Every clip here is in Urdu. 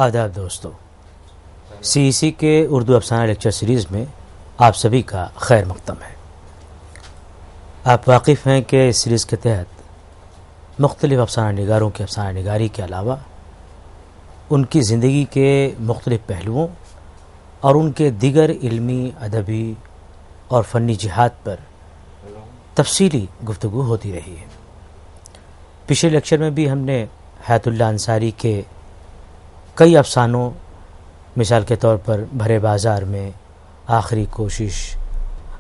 آداب دوستو، CEC کے اردو افسانہ لیکچر سیریز میں آپ سبھی کا خیر مقدم ہے۔ آپ واقف ہیں کہ اس سیریز کے تحت مختلف افسانہ نگاروں کی افسانہ نگاری کے علاوہ ان کی زندگی کے مختلف پہلوؤں اور ان کے دیگر علمی، ادبی اور فنی جہاد پر تفصیلی گفتگو ہوتی رہی ہے۔ پچھلے لیکچر میں بھی ہم نے حیات اللہ انصاری کے کئی افسانوں، مثال کے طور پر بھرے بازار میں، آخری کوشش،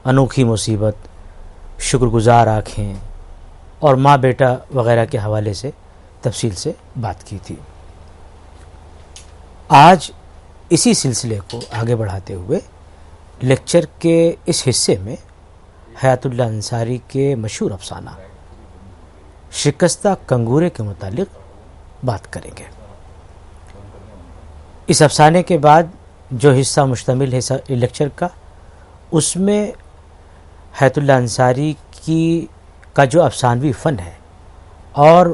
انوکھی مصیبت، شکر گزار آنکھیں اور ماں بیٹا وغیرہ کے حوالے سے تفصیل سے بات کی تھی۔ آج اسی سلسلے کو آگے بڑھاتے ہوئے لیکچر کے اس حصے میں حیات اللہ انصاری کے مشہور افسانہ شکستہ کنگورے کے متعلق بات کریں گے۔ اس افسانے کے بعد جو حصہ مشتمل ہے لیکچر کا، اس میں حیات اللہ انصاری کا جو افسانوی فن ہے اور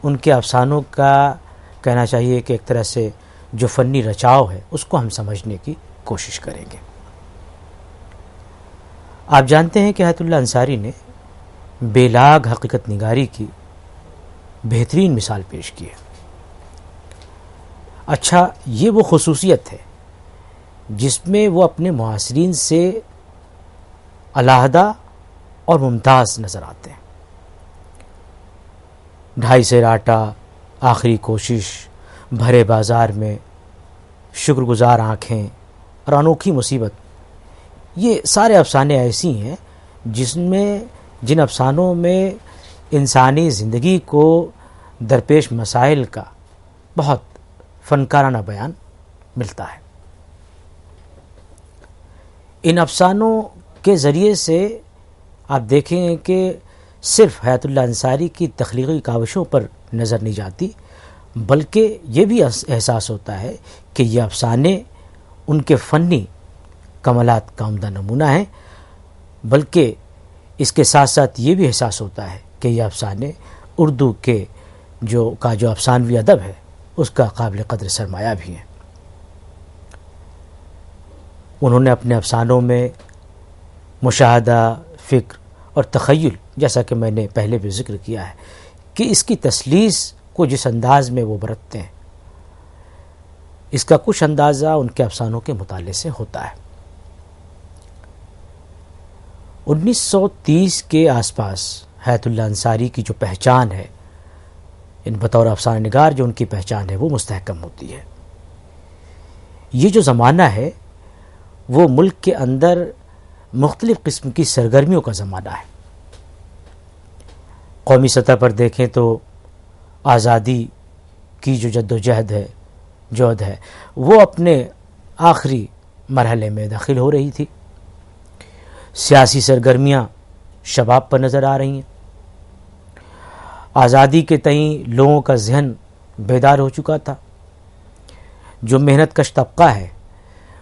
ان کے افسانوں کا کہنا چاہیے کہ ایک طرح سے جو فنی رچاؤ ہے، اس کو ہم سمجھنے کی کوشش کریں گے۔ آپ جانتے ہیں کہ حیات اللہ انصاری نے بے لاگ حقیقت نگاری کی بہترین مثال پیش کی ہے۔ اچھا، یہ وہ خصوصیت ہے جس میں وہ اپنے معاصرین سے علیحدہ اور ممتاز نظر آتے ہیں۔ 2.5 سیر آٹا، آخری کوشش، بھرے بازار میں، شکر گزار آنکھیں اور انوکھی مصیبت، یہ سارے افسانے ایسی ہیں جن افسانوں میں انسانی زندگی کو درپیش مسائل کا بہت فنکارانہ بیان ملتا ہے۔ ان افسانوں کے ذریعے سے آپ دیکھیں گے کہ صرف حیات اللہ انصاری کی تخلیقی کاوشوں پر نظر نہیں جاتی، بلکہ یہ بھی احساس ہوتا ہے کہ یہ افسانے ان کے فنی کمالات کا عمدہ نمونہ ہیں، بلکہ اس کے ساتھ ساتھ یہ بھی احساس ہوتا ہے کہ یہ افسانے اردو کے جو افسانوی ادب ہے، اس کا قابل قدر سرمایہ بھی ہیں۔ انہوں نے اپنے افسانوں میں مشاہدہ، فکر اور تخیل، جیسا کہ میں نے پہلے بھی ذکر کیا ہے کہ اس کی تسلیس کو جس انداز میں وہ برتتے ہیں، اس کا کچھ اندازہ ان کے افسانوں کے مطالعے سے ہوتا ہے۔ 1930 کے آس پاس حیات اللہ انصاری کی جو پہچان ہے، بطور افسانہ نگار جو ان کی پہچان ہے، وہ مستحکم ہوتی ہے۔ یہ جو زمانہ ہے وہ ملک کے اندر مختلف قسم کی سرگرمیوں کا زمانہ ہے۔ قومی سطح پر دیکھیں تو آزادی کی جو جد و جہد ہے وہ اپنے آخری مرحلے میں داخل ہو رہی تھی۔ سیاسی سرگرمیاں شباب پر نظر آ رہی ہیں۔ آزادی کے تئیں لوگوں کا ذہن بیدار ہو چکا تھا۔ جو محنت کش طبقہ ہے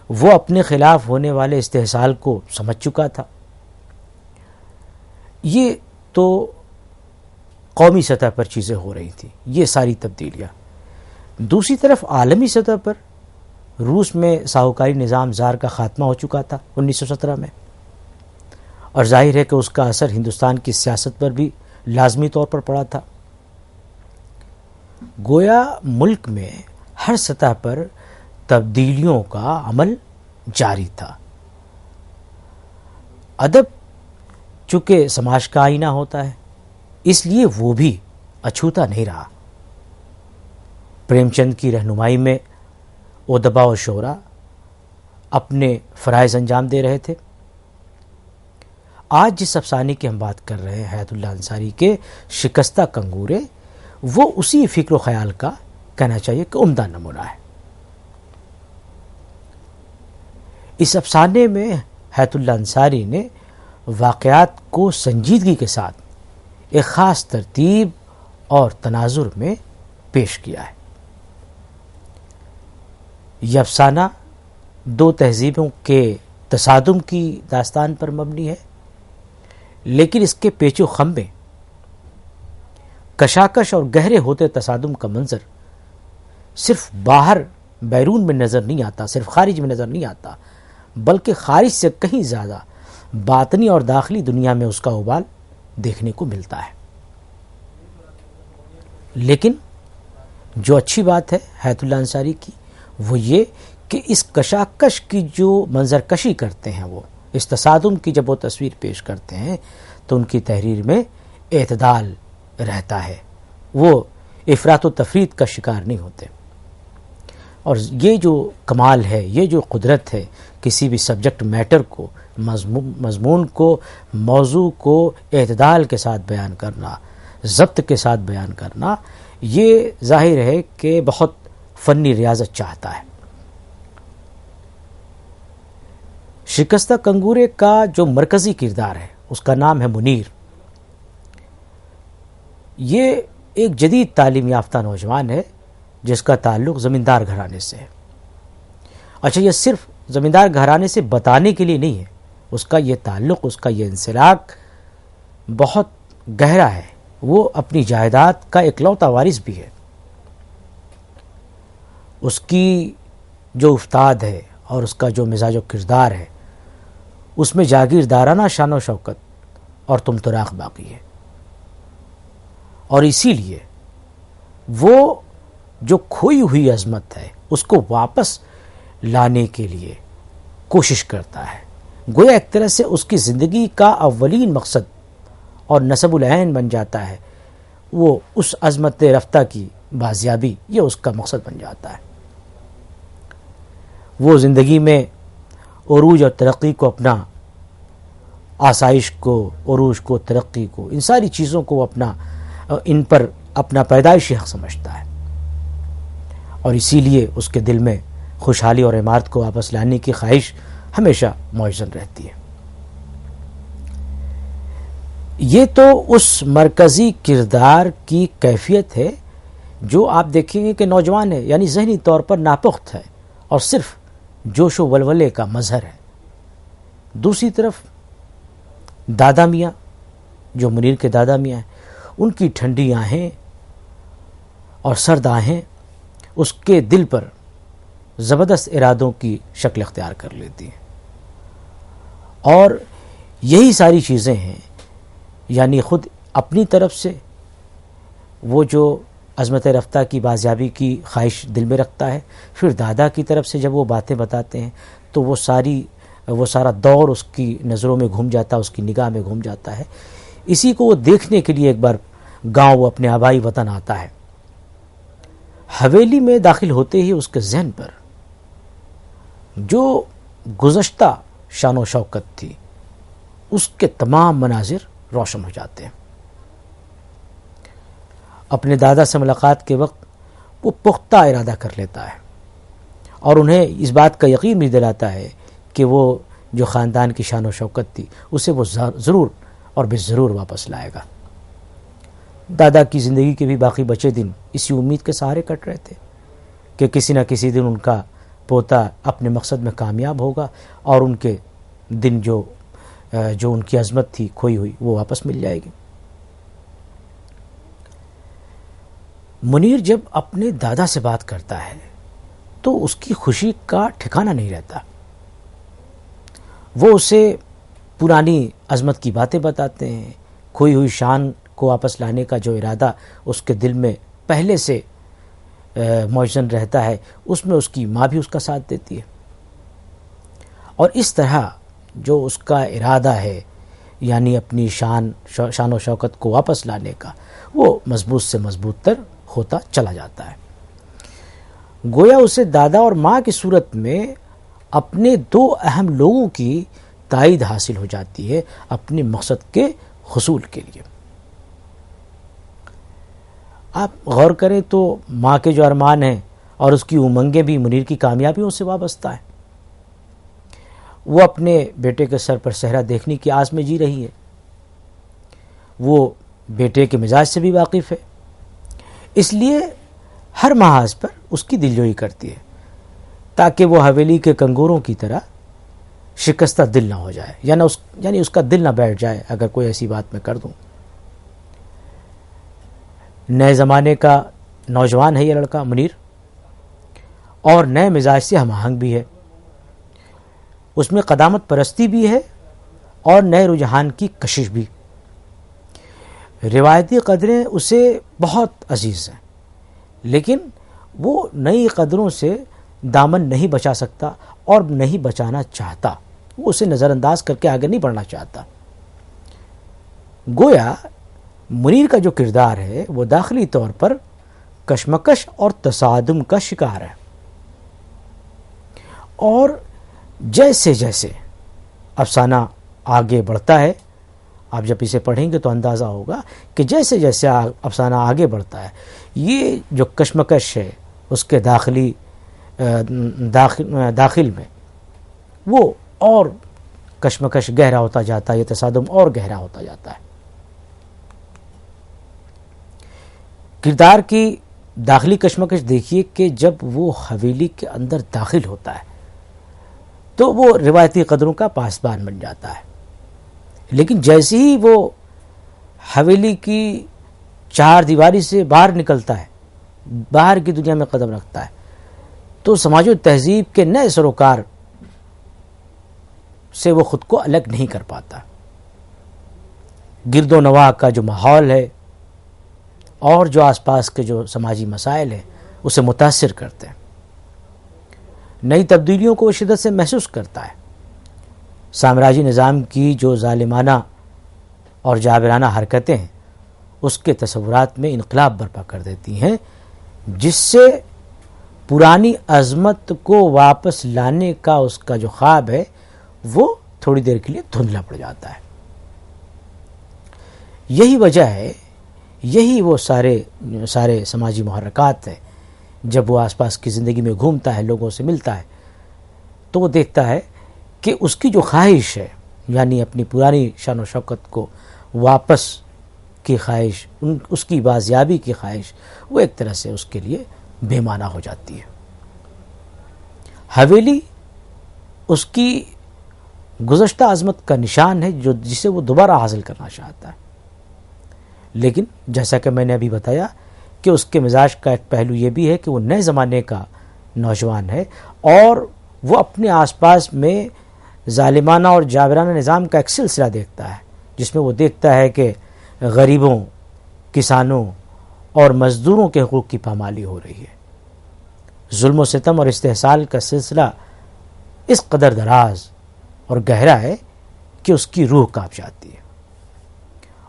وہ اپنے خلاف ہونے والے استحصال کو سمجھ چکا تھا۔ یہ تو قومی سطح پر چیزیں ہو رہی تھیں، یہ ساری تبدیلیاں۔ دوسری طرف عالمی سطح پر روس میں ساہوکاری نظام زار کا خاتمہ ہو چکا تھا 1917 میں، اور ظاہر ہے کہ اس کا اثر ہندوستان کی سیاست پر بھی لازمی طور پر پڑا تھا۔ گویا ملک میں ہر سطح پر تبدیلیوں کا عمل جاری تھا۔ ادب چونکہ سماج کا آئینہ ہوتا ہے، اس لیے وہ بھی اچھوتا نہیں رہا۔ پریم چند کی رہنمائی میں ادبا و شعراء اپنے فرائض انجام دے رہے تھے۔ آج جس افسانے کی ہم بات کر رہے ہیں، حیات اللہ انصاری کے شکستہ کنگورے، وہ اسی فکر و خیال کا کہنا چاہیے کہ عمدہ نمونہ ہے۔ اس افسانے میں حیات اللہ انصاری نے واقعات کو سنجیدگی کے ساتھ ایک خاص ترتیب اور تناظر میں پیش کیا ہے۔ یہ افسانہ 2 تہذیبوں کے تصادم کی داستان پر مبنی ہے، لیکن اس کے پیچ و خم میں کشاکش اور گہرے ہوتے تصادم کا منظر صرف باہر بیرون میں نظر نہیں آتا، صرف خارج میں نظر نہیں آتا، بلکہ خارج سے کہیں زیادہ باطنی اور داخلی دنیا میں اس کا ابال دیکھنے کو ملتا ہے۔ لیکن جو اچھی بات ہے حیات اللہ انصاری کی وہ یہ کہ اس کشاکش کی جو منظر کشی کرتے ہیں، وہ اس تصادم کی جب وہ تصویر پیش کرتے ہیں تو ان کی تحریر میں اعتدال رہتا ہے، وہ افراط و تفریط کا شکار نہیں ہوتے۔ اور یہ جو کمال ہے، یہ جو قدرت ہے کسی بھی سبجیکٹ میٹر کو، مضمون کو، موضوع کو اعتدال کے ساتھ بیان کرنا، ضبط کے ساتھ بیان کرنا، یہ ظاہر ہے کہ بہت فنی ریاضت چاہتا ہے۔ شکستہ کنگورے کا جو مرکزی کردار ہے اس کا نام ہے منیر۔ یہ ایک جدید تعلیم یافتہ نوجوان ہے جس کا تعلق زمیندار گھرانے سے ہے۔ اچھا، یہ صرف زمیندار گھرانے سے بتانے کے لیے نہیں ہے، اس کا یہ تعلق، اس کا یہ انسلاک بہت گہرا ہے۔ وہ اپنی جائیداد کا اکلوتا وارث بھی ہے۔ اس کی جو افتاد ہے اور اس کا جو مزاج و کردار ہے اس میں جاگیردارانہ شان و شوکت اور طمطراق باقی ہے، اور اسی لیے وہ جو کھوئی ہوئی عظمت ہے اس کو واپس لانے کے لیے کوشش کرتا ہے۔ گویا ایک طرح سے اس کی زندگی کا اولین مقصد اور نصب العین بن جاتا ہے، وہ اس عظمت رفتہ کی بازیابی، یہ اس کا مقصد بن جاتا ہے۔ وہ زندگی میں عروج اور ترقی کو اپنا، آسائش کو، عروج کو، ترقی کو، ان ساری چیزوں کو اپنا، ان پر اپنا پیدائشی حق سمجھتا ہے، اور اسی لیے اس کے دل میں خوشحالی اور عمارت کو واپس لانے کی خواہش ہمیشہ موجود رہتی ہے۔ یہ تو اس مرکزی کردار کی کیفیت ہے جو آپ دیکھیں گے کہ نوجوان ہے، یعنی ذہنی طور پر ناپخت ہے اور صرف جوش و ولولے کا مظہر ہے۔ دوسری طرف دادا میاں، جو منیر کے دادا میاں ہیں، ان کی ٹھنڈی آہیں اور سرد آہیں اس کے دل پر زبردست ارادوں کی شکل اختیار کر لیتی ہیں، اور یہی ساری چیزیں ہیں، یعنی خود اپنی طرف سے وہ جو عظمت رفتہ کی بازیابی کی خواہش دل میں رکھتا ہے، پھر دادا کی طرف سے جب وہ باتیں بتاتے ہیں تو وہ سارا دور اس کی نظروں میں گھوم جاتا ہے، اس کی نگاہ میں گھوم جاتا ہے۔ اسی کو وہ دیکھنے کے لیے ایک بار گاؤں، وہ اپنے آبائی وطن آتا ہے۔ حویلی میں داخل ہوتے ہی اس کے ذہن پر جو گزشتہ شان و شوکت تھی اس کے تمام مناظر روشن ہو جاتے ہیں۔ اپنے دادا سے ملاقات کے وقت وہ پختہ ارادہ کر لیتا ہے اور انہیں اس بات کا یقین بھی دلاتا ہے کہ وہ جو خاندان کی شان و شوکت تھی اسے وہ ضرور اور بے ضرور واپس لائے گا۔ دادا کی زندگی کے بھی باقی بچے دن اسی امید کے سہارے کٹ رہے تھے کہ کسی نہ کسی دن ان کا پوتا اپنے مقصد میں کامیاب ہوگا اور ان کے دن جو ان کی عظمت تھی کھوئی ہوئی وہ واپس مل جائے گی۔ منیر جب اپنے دادا سے بات کرتا ہے تو اس کی خوشی کا ٹھکانہ نہیں رہتا۔ وہ اسے پرانی عظمت کی باتیں بتاتے ہیں، کھوئی ہوئی شان کو واپس لانے کا جو ارادہ اس کے دل میں پہلے سے موجزن رہتا ہے، اس میں اس کی ماں بھی اس کا ساتھ دیتی ہے، اور اس طرح جو اس کا ارادہ ہے، یعنی اپنی شان و شوکت کو واپس لانے کا، وہ مضبوط سے مضبوط تر ہوتا چلا جاتا ہے۔ گویا اسے دادا اور ماں کی صورت میں اپنے دو اہم لوگوں کی تائید حاصل ہو جاتی ہے اپنے مقصد کے حصول کے لیے۔ آپ غور کریں تو ماں کے جو ارمان ہیں اور اس کی امنگیں بھی منیر کی کامیابیوں سے وابستہ ہیں۔ وہ اپنے بیٹے کے سر پر صحرا دیکھنے کی آس میں جی رہی ہے، وہ بیٹے کے مزاج سے بھی واقف ہے، اس لیے ہر محاذ پر اس کی دلجوئی کرتی ہے تاکہ وہ حویلی کے کنگوروں کی طرح شکستہ دل نہ ہو جائے، یعنی اس کا دل نہ بیٹھ جائے اگر کوئی ایسی بات میں کر دوں۔ نئے زمانے کا نوجوان ہے یہ لڑکا منیر، اور نئے مزاج سے ہم آہنگ بھی ہے. اس میں قدامت پرستی بھی ہے اور نئے رجحان کی کشش بھی. روایتی قدریں اسے بہت عزیز ہیں، لیکن وہ نئی قدروں سے دامن نہیں بچا سکتا اور نہیں بچانا چاہتا. وہ اسے نظر انداز کر کے آگے نہیں بڑھنا چاہتا. گویا منیر کا جو کردار ہے وہ داخلی طور پر کشمکش اور تصادم کا شکار ہے، اور جیسے جیسے افسانہ آگے بڑھتا ہے، آپ جب اسے پڑھیں گے تو اندازہ ہوگا کہ جیسے جیسے افسانہ آگے بڑھتا ہے یہ جو کشمکش ہے اس کے داخل میں وہ اور کشمکش گہرا ہوتا جاتا ہے، یہ تصادم اور گہرا ہوتا جاتا ہے. کردار کی داخلی کشمکش دیکھیے کہ جب وہ حویلی کے اندر داخل ہوتا ہے تو وہ روایتی قدروں کا پاسبان بن جاتا ہے، لیکن جیسے ہی وہ حویلی کی چار دیواری سے باہر نکلتا ہے، باہر کی دنیا میں قدم رکھتا ہے، تو سماج و تہذیب کے نئے سروکار سے وہ خود کو الگ نہیں کر پاتا. گرد و نواح کا جو ماحول ہے اور جو آس پاس کے جو سماجی مسائل ہیں اسے متاثر کرتے ہیں. نئی تبدیلیوں کو وہ شدت سے محسوس کرتا ہے. سامراجی نظام کی جو ظالمانہ اور جابرانہ حرکتیں ہیں اس کے تصورات میں انقلاب برپا کر دیتی ہیں، جس سے پرانی عظمت کو واپس لانے کا اس کا جو خواب ہے وہ تھوڑی دیر کے لیے دھندلا پڑ جاتا ہے. یہی وجہ ہے، یہی وہ سارے سماجی محرکات ہیں. جب وہ آس پاس کی زندگی میں گھومتا ہے، لوگوں سے ملتا ہے، تو وہ دیکھتا ہے کہ اس کی جو خواہش ہے، یعنی اپنی پرانی شان و شوکت کو واپس کی خواہش، اس کی بازیابی کی خواہش، وہ ایک طرح سے اس کے لیے بے معنی ہو جاتی ہے. حویلی اس کی گزشتہ عظمت کا نشان ہے جسے وہ دوبارہ حاصل کرنا چاہتا ہے. لیکن جیسا کہ میں نے ابھی بتایا کہ اس کے مزاج کا ایک پہلو یہ بھی ہے کہ وہ نئے زمانے کا نوجوان ہے، اور وہ اپنے آس پاس میں ظالمانہ اور جابرانہ نظام کا ایک سلسلہ دیکھتا ہے، جس میں وہ دیکھتا ہے کہ غریبوں، کسانوں اور مزدوروں کے حقوق کی پامالی ہو رہی ہے. ظلم و ستم اور استحصال کا سلسلہ اس قدر دراز اور گہرا ہے کہ اس کی روح کانپ جاتی ہے،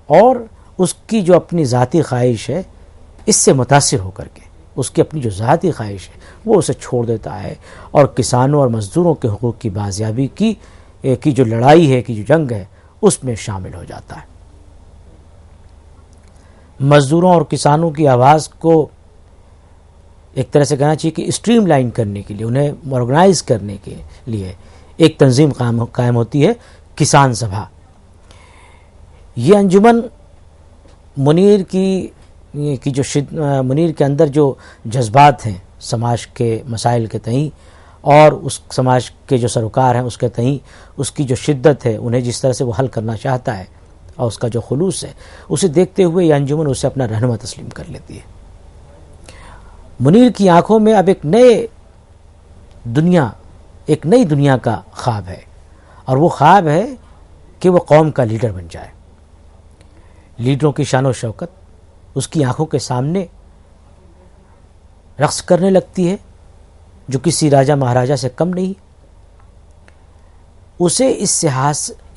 اور اس کی جو اپنی ذاتی خواہش ہے اس سے متاثر ہو کر کے اس کی اپنی جو ذاتی خواہش ہے وہ اسے چھوڑ دیتا ہے، اور کسانوں اور مزدوروں کے حقوق کی بازیابی کی جو لڑائی ہے، کی جو جنگ ہے، اس میں شامل ہو جاتا ہے. مزدوروں اور کسانوں کی آواز کو ایک طرح سے کہنا چاہیے کہ اسٹریم لائن کرنے کے لیے، انہیں آرگنائز کرنے کے لیے ایک تنظیم قائم ہوتی ہے، کسان سبھا. یہ انجمن منیر منیر کے اندر جو جذبات ہیں سماج کے مسائل کے تئیں اور اس سماج کے جو سروکار ہیں اس کے تئیں، اس کی جو شدت ہے، انہیں جس طرح سے وہ حل کرنا چاہتا ہے اور اس کا جو خلوص ہے، اسے دیکھتے ہوئے یہ انجمن اسے اپنا رہنما تسلیم کر لیتی ہے. منیر کی آنکھوں میں اب ایک نئی دنیا کا خواب ہے، اور وہ خواب ہے کہ وہ قوم کا لیڈر بن جائے. لیڈروں کی شان و شوکت اس کی آنکھوں کے سامنے رقص کرنے لگتی ہے، جو کسی راجہ مہاراجہ سے کم نہیں. اسے اس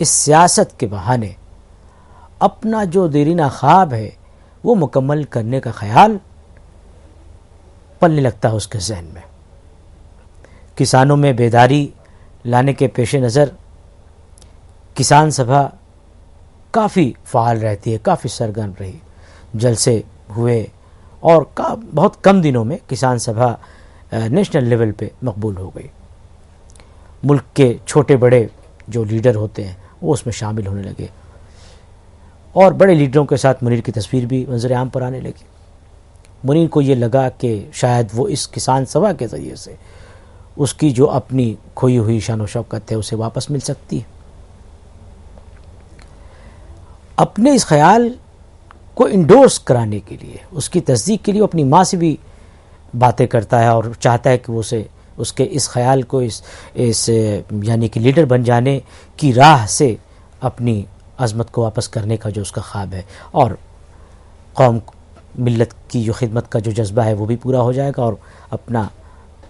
سیاست کے بہانے اپنا جو دیرینہ خواب ہے وہ مکمل کرنے کا خیال پلنے لگتا ہے اس کے ذہن میں. کسانوں میں بیداری لانے کے پیش نظر کسان سبھا کافی فعال رہتی ہے، کافی سرگرم رہی. جلسے ہوئے اور بہت کم دنوں میں کسان سبھا نیشنل لیول پہ مقبول ہو گئی. ملک کے چھوٹے بڑے جو لیڈر ہوتے ہیں وہ اس میں شامل ہونے لگے، اور بڑے لیڈروں کے ساتھ منیر کی تصویر بھی منظر عام پر آنے لگی. منیر کو یہ لگا کہ شاید وہ اس کسان سبھا کے ذریعے سے اس کی جو اپنی کھوئی ہوئی شان و شوکت ہے اسے واپس مل سکتی ہے. اپنے اس خیال کو انڈورس کرانے کے لیے، اس کی تصدیق کے لیے اپنی ماں سے بھی باتیں کرتا ہے اور چاہتا ہے کہ وہ اس کے اس خیال کو اس یعنی کہ لیڈر بن جانے کی راہ سے اپنی عظمت کو واپس کرنے کا جو اس کا خواب ہے، اور قوم ملت کی جو خدمت کا جو جذبہ ہے وہ بھی پورا ہو جائے گا، اور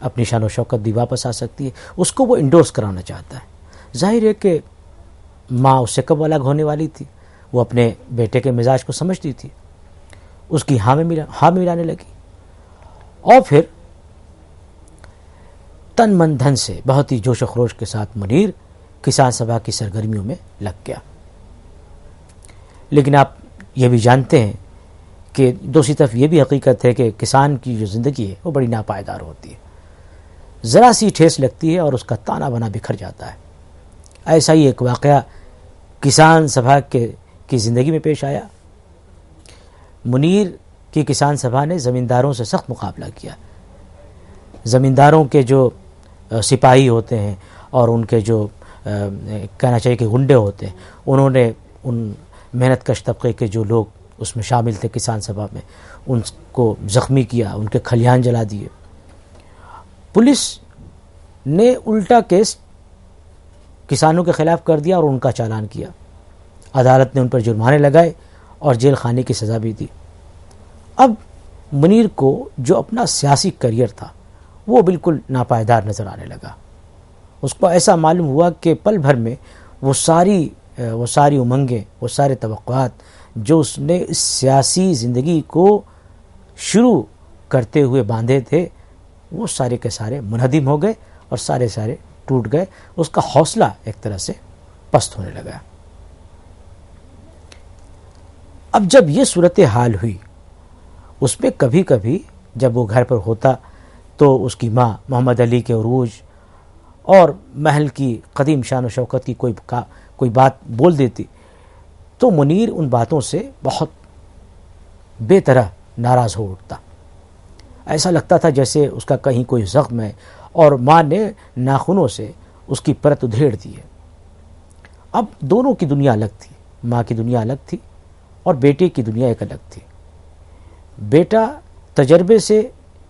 اپنی شان و شوکت بھی واپس آ سکتی ہے، اس کو وہ انڈورس کرانا چاہتا ہے۔ ظاہر ہے کہ ماں اس سے کب الگ ہونے والی تھی، وہ اپنے بیٹے کے مزاج کو سمجھتی تھی، اس کی ہاں میں ملانے لگی، اور پھر تن من دھن سے بہت ہی جوش و خروش کے ساتھ منیر کسان سبھا کی سرگرمیوں میں لگ گیا۔ لیکن آپ یہ بھی جانتے ہیں کہ دوسری طرف یہ بھی حقیقت ہے کہ کسان کی جو زندگی ہے وہ بڑی ناپائیدار ہوتی ہے، ذرا سی ٹھیس لگتی ہے اور اس کا تانا بنا بکھر جاتا ہے۔ ایسا ہی ایک واقعہ کسان سبھا کی زندگی میں پیش آیا۔ منیر کی کسان سبھا نے زمینداروں سے سخت مقابلہ کیا۔ زمینداروں کے جو سپاہی ہوتے ہیں اور ان کے جو کہنا چاہیے کہ گنڈے ہوتے ہیں، انہوں نے ان محنت کش طبقے کے جو لوگ اس میں شامل تھے کسان سبھا میں، ان کو زخمی کیا، ان کے کھلیان جلا دیے۔ پولیس نے الٹا کیس کسانوں کے خلاف کر دیا اور ان کا چالان کیا۔ عدالت نے ان پر جرمانے لگائے اور جیل خانے کی سزا بھی دی۔ اب منیر کو جو اپنا سیاسی کریئر تھا وہ بالکل ناپائیدار نظر آنے لگا۔ اس کو ایسا معلوم ہوا کہ پل بھر میں وہ ساری امنگیں، وہ سارے توقعات جو اس نے اس سیاسی زندگی کو شروع کرتے ہوئے باندھے تھے، وہ سارے کے سارے منہدم ہو گئے اور سارے ٹوٹ گئے۔ اس کا حوصلہ ایک طرح سے پست ہونے لگا۔ اب جب یہ صورتحال ہوئی، اس میں کبھی کبھی جب وہ گھر پر ہوتا تو اس کی ماں محمد علی کے عروج اور محل کی قدیم شان و شوکت کی کوئی بات بول دیتی تو منیر ان باتوں سے بہت بے طرح ناراض ہو اٹھتا۔ ایسا لگتا تھا جیسے اس کا کہیں کوئی زخم ہے اور ماں نے ناخنوں سے اس کی پرت ادھیڑ دی ہے۔ اب دونوں کی دنیا الگ تھی، ماں کی دنیا الگ تھی اور بیٹے کی دنیا ایک الگ تھی۔ بیٹا تجربے سے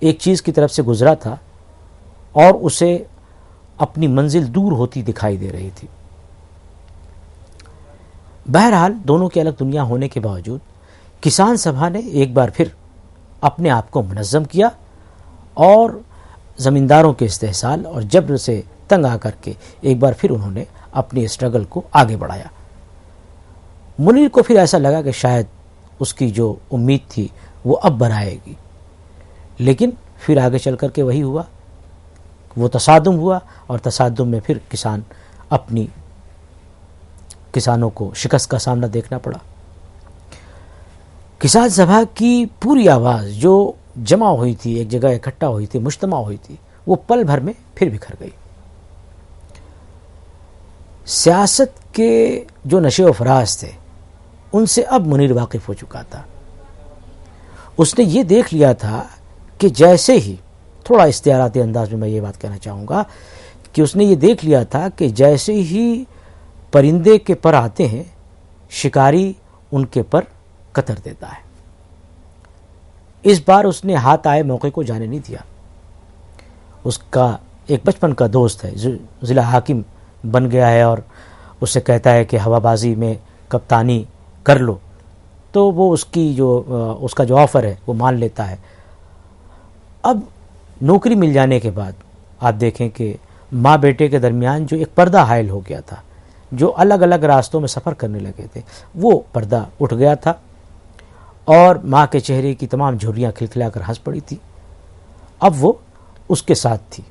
ایک چیز کی طرف سے گزرا تھا اور اسے اپنی منزل دور ہوتی دکھائی دے رہی تھی۔ بہرحال دونوں کی الگ دنیا ہونے کے باوجود کسان سبھا نے ایک بار پھر اپنے آپ کو منظم کیا اور زمینداروں کے استحصال اور جبر سے تنگ آ کر کے ایک بار پھر انہوں نے اپنی اسٹرگل کو آگے بڑھایا۔ منیر کو پھر ایسا لگا کہ شاید اس کی جو امید تھی وہ اب برآئے گی، لیکن پھر آگے چل کر کے وہی ہوا، وہ تصادم ہوا اور تصادم میں پھر کسانوں کو شکست کا سامنا دیکھنا پڑا۔ کسان سبھا کی پوری آواز جو جمع ہوئی تھی، ایک جگہ اکٹھا ہوئی تھی، مجتمع ہوئی تھی، وہ پل بھر میں پھر بکھر گئی۔ سیاست کے جو نشے و فراز تھے ان سے اب منیر واقف ہو چکا تھا۔ اس نے یہ دیکھ لیا تھا کہ جیسے ہی، تھوڑا استعاراتی انداز میں یہ بات کہنا چاہوں گا کہ اس نے یہ دیکھ لیا تھا کہ جیسے ہی پرندے کے پر آتے ہیں، شکاری ان کے پر قطر دیتا ہے۔ اس بار اس نے ہاتھ آئے موقع کو جانے نہیں دیا۔ اس کا ایک بچپن کا دوست ہے، ضلع حاکم بن گیا ہے اور اس سے کہتا ہے کہ ہوا بازی میں کپتانی کر لو، تو وہ اس کا جو آفر ہے وہ مان لیتا ہے۔ اب نوکری مل جانے کے بعد آپ دیکھیں کہ ماں بیٹے کے درمیان جو ایک پردہ حائل ہو گیا تھا، جو الگ الگ راستوں میں سفر کرنے لگے تھے، وہ پردہ اٹھ گیا تھا اور ماں کے چہرے کی تمام جھریاں کھلکھلا کر ہنس پڑی تھی۔ اب وہ اس کے ساتھ تھی،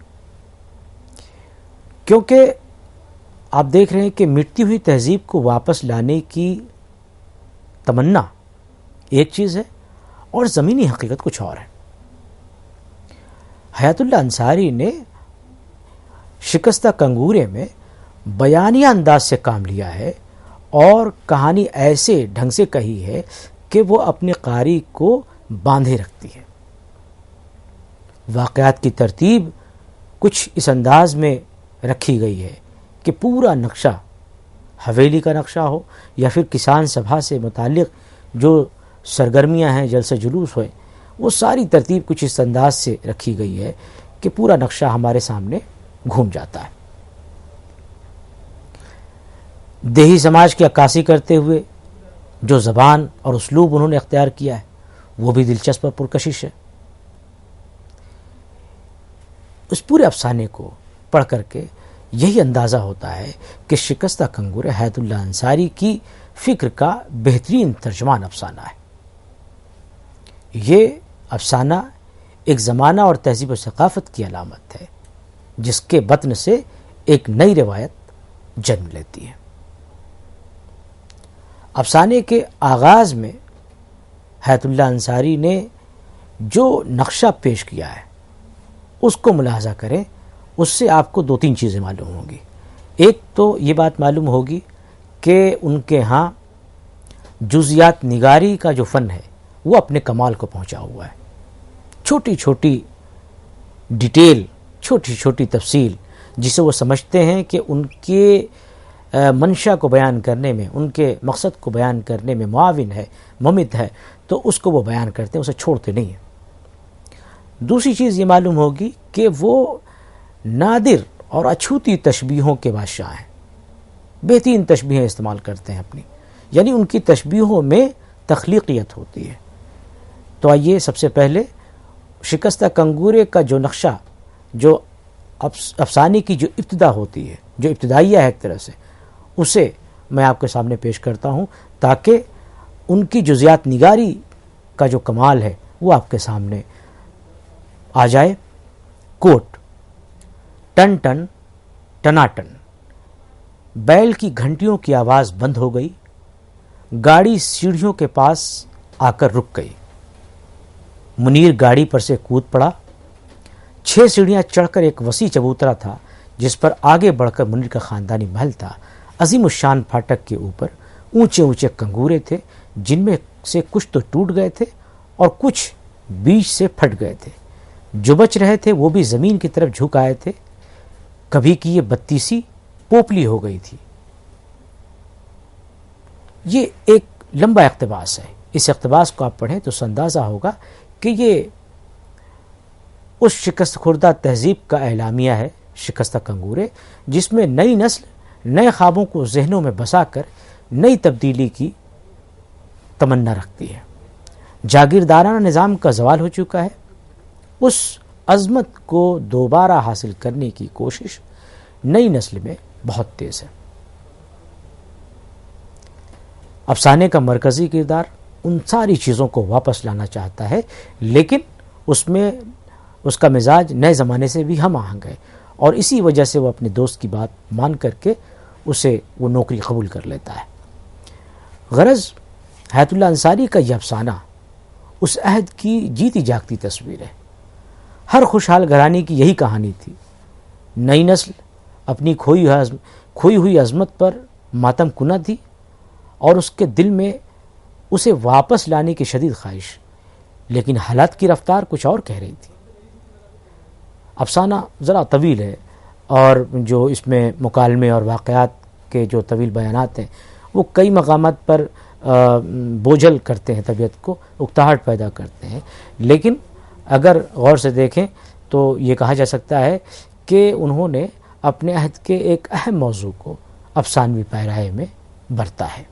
کیونکہ آپ دیکھ رہے ہیں کہ مٹتی ہوئی تہذیب کو واپس لانے کی تمنا ایک چیز ہے اور زمینی حقیقت کچھ اور ہے۔ حیات اللہ انصاری نے شکستہ کنگورے میں بیانیہ انداز سے کام لیا ہے اور کہانی ایسے ڈھنگ سے کہی ہے کہ وہ اپنے قاری کو باندھے رکھتی ہے۔ واقعات کی ترتیب کچھ اس انداز میں رکھی گئی ہے کہ پورا نقشہ حویلی کا نقشہ ہو یا پھر کسان سبھا سے متعلق جو سرگرمیاں ہیں، جلسے جلوس ہوئے، وہ ساری ترتیب کچھ اس انداز سے رکھی گئی ہے کہ پورا نقشہ ہمارے سامنے گھوم جاتا ہے۔ دیہی سماج کی عکاسی کرتے ہوئے جو زبان اور اسلوب انہوں نے اختیار کیا ہے وہ بھی دلچسپ اور پرکشش ہے۔ اس پورے افسانے کو پڑھ کر کے یہی اندازہ ہوتا ہے کہ شکستہ کنگور حیات اللہ انصاری کی فکر کا بہترین ترجمان افسانہ ہے۔ یہ افسانہ ایک زمانہ اور تہذیب و ثقافت کی علامت ہے جس کے بطن سے ایک نئی روایت جنم لیتی ہے۔ افسانے کے آغاز میں حیات اللہ انصاری نے جو نقشہ پیش کیا ہے اس کو ملاحظہ کریں، اس سے آپ کو دو تین چیزیں معلوم ہوں گی۔ ایک تو یہ بات معلوم ہوگی کہ ان کے ہاں جزیات نگاری کا جو فن ہے وہ اپنے کمال کو پہنچا ہوا ہے۔ چھوٹی چھوٹی ڈیٹیل، چھوٹی چھوٹی تفصیل جسے وہ سمجھتے ہیں کہ ان کے منشا کو بیان کرنے میں، ان کے مقصد کو بیان کرنے میں معاون ہے، ممد ہے، تو اس کو وہ بیان کرتے ہیں، اسے چھوڑتے نہیں ہیں۔ دوسری چیز یہ معلوم ہوگی کہ وہ نادر اور اچھوتی تشبیہوں کے بادشاہ ہیں، بہترین تشبیہیں استعمال کرتے ہیں اپنی، یعنی ان کی تشبیہوں میں تخلیقیت ہوتی ہے۔ تو آئیے سب سے پہلے شکستہ کنگورے کا جو نقشہ، جو افسانے کی جو ابتدا ہوتی ہے، جو ابتدائیہ ہے ایک طرح سے، اسے میں آپ کے سامنے پیش کرتا ہوں تاکہ ان کی جزیات نگاری کا جو کمال ہے وہ آپ کے سامنے آ جائے۔ کوٹ: ٹن ٹن ٹناٹن، بیل کی گھنٹیوں کی آواز بند ہو گئی، گاڑی سیڑھیوں کے پاس آ کر رک گئی، منیر گاڑی پر سے کود پڑا، 6 سیڑھیاں چڑھ کر ایک وسیع چبوترا تھا جس پر آگے بڑھ کر منیر کا خاندانی محل تھا۔ عظیم الشان پھاٹک کے اوپر اونچے اونچے کنگورے تھے جن میں سے کچھ تو ٹوٹ گئے تھے اور کچھ بیچ سے پھٹ گئے تھے، جو بچ رہے تھے وہ بھی زمین کی طرف جھک آئے تھے، کبھی کی یہ بتیسی پوپلی ہو گئی تھی۔ یہ ایک لمبا اقتباس ہے، اس اقتباس کو آپ پڑھیں تو اس اندازہ ہوگا کہ یہ اس شکست خوردہ تہذیب کا اعلامیہ ہے، شکستہ کنگورے، جس میں نئی نسل نئے خوابوں کو ذہنوں میں بسا کر نئی تبدیلی کی تمنا رکھتی ہے۔ جاگیردارانہ نظام کا زوال ہو چکا ہے، اس عظمت کو دوبارہ حاصل کرنے کی کوشش نئی نسل میں بہت تیز ہے۔ افسانے کا مرکزی کردار ان ساری چیزوں کو واپس لانا چاہتا ہے، لیکن اس میں اس کا مزاج نئے زمانے سے بھی ہم آہنگ ہے، اور اسی وجہ سے وہ اپنے دوست کی بات مان کر کے اسے وہ نوکری قبول کر لیتا ہے۔ غرض حیات اللہ انصاری کا یہ افسانہ اس عہد کی جیتی جاگتی تصویر ہے۔ ہر خوشحال گھرانے کی یہی کہانی تھی۔ نئی نسل اپنی کھوئی ہوئی عظمت پر ماتم کنہ تھی اور اس کے دل میں اسے واپس لانے کی شدید خواہش، لیکن حالات کی رفتار کچھ اور کہہ رہی تھی۔ افسانہ ذرا طویل ہے اور جو اس میں مکالمے اور واقعات کے جو طویل بیانات ہیں وہ کئی مقامات پر بوجھل کرتے ہیں، طبیعت کو اکتاہٹ پیدا کرتے ہیں، لیکن اگر غور سے دیکھیں تو یہ کہا جا سکتا ہے کہ انہوں نے اپنے عہد کے ایک اہم موضوع کو افسانوی پیرائے میں برتا ہے۔